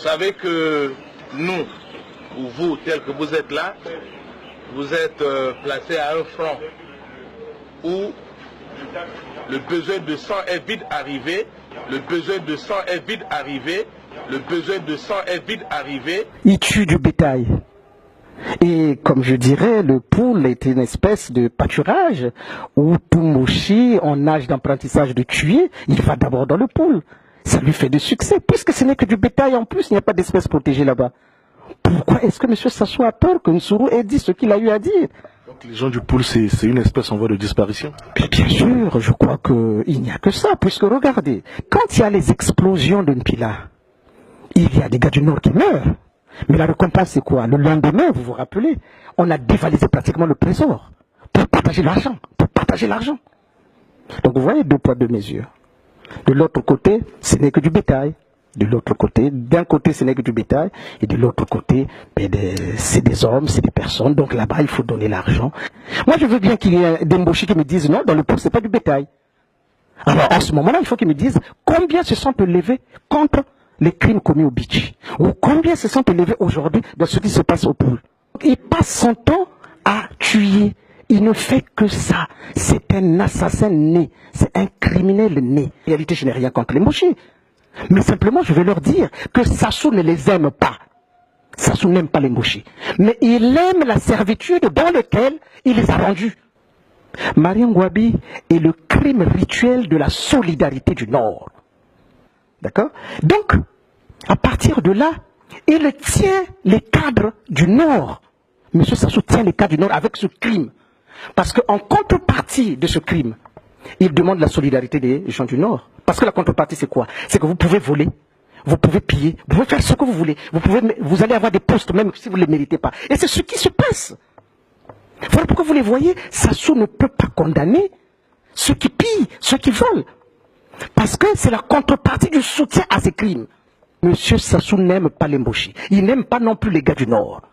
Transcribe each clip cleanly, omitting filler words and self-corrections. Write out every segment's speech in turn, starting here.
savez que nous, ou vous, tel que vous êtes là, vous êtes placé à un front où le besoin de sang est vite arrivé, le besoin de sang est vite arrivé, le besoin de sang est vite arrivé. Il tue du bétail. Et comme je dirais, le poule est une espèce de pâturage où tout mochi, en âge d'apprentissage de tuer, il va d'abord dans le poule. Ça lui fait du succès, puisque ce n'est que du bétail en plus, il n'y a pas d'espèce protégée là-bas. Pourquoi est-ce que M. Sassou a peur que Nsuru ait dit ce qu'il a eu à dire? Donc les gens du poule, c'est une espèce en voie de disparition? Bien sûr, je crois qu'il n'y a que ça, puisque regardez, quand il y a les explosions de Mpila, il y a des gars du Nord qui meurent. Mais la récompense, c'est quoi? Le lendemain, vous vous rappelez, on a dévalisé pratiquement le trésor pour partager l'argent, Donc vous voyez, 2 poids 2 mesures. De l'autre côté, ce n'est que du bétail. De l'autre côté, d'un côté, ce n'est que du bétail, et de l'autre côté, c'est des hommes, c'est des personnes. Donc là-bas, il faut donner l'argent. Moi, je veux bien qu'il y ait des Mboshi qui me disent non, dans le poule, c'est pas du bétail. Alors, en ce moment-là, il faut qu'ils me disent combien se sont élevés contre les crimes commis au beach, ou combien se sont élevés aujourd'hui dans ce qui se passe au pool. Il passe son temps à tuer. Il ne fait que ça. C'est un assassin né. C'est un criminel né. En réalité, je n'ai rien contre les Mboshi. Mais simplement, je vais leur dire que Sassou ne les aime pas. Sassou n'aime pas les Mboshi. Mais il aime la servitude dans laquelle il les a rendus. Marie Ngouabi est le crime rituel de la solidarité du Nord. D'accord? Donc, à partir de là, il tient les cadres du Nord. M. Sassou tient les cadres du Nord avec ce crime. Parce qu'en contrepartie de ce crime, il demande la solidarité des gens du Nord. Parce que la contrepartie, c'est quoi? C'est que vous pouvez voler, vous pouvez piller, vous pouvez faire ce que vous voulez. Vous allez avoir des postes même si vous ne les méritez pas. Et c'est ce qui se passe. Voilà pourquoi vous les voyez, Sassou ne peut pas condamner ceux qui pillent, ceux qui volent. Parce que c'est la contrepartie du soutien à ces crimes. Monsieur Sassou n'aime pas les Mboshi. Il n'aime pas non plus les gars du Nord.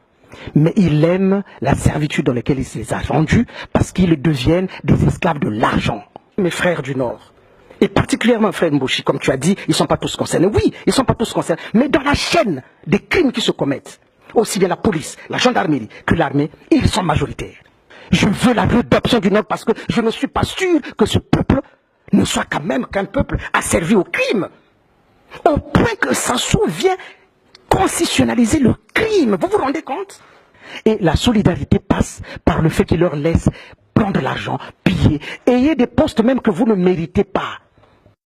Mais il aime la servitude dans laquelle il se les a rendus parce qu'ils deviennent des esclaves de l'argent. Mes frères du Nord, et particulièrement frère Mboshi, comme tu as dit, ils ne sont pas tous concernés. Oui, ils ne sont pas tous concernés. Mais dans la chaîne des crimes qui se commettent, aussi bien la police, la gendarmerie que l'armée, ils sont majoritaires. Je veux la rédemption du Nord parce que je ne suis pas sûr que ce peuple ne soit quand même qu'un peuple asservi au crime. Au point que Sassou vient constitutionnaliser le crime. Vous vous rendez compte? Et la solidarité passe par le fait qu'il leur laisse prendre l'argent, piller, ayez des postes même que vous ne méritez pas.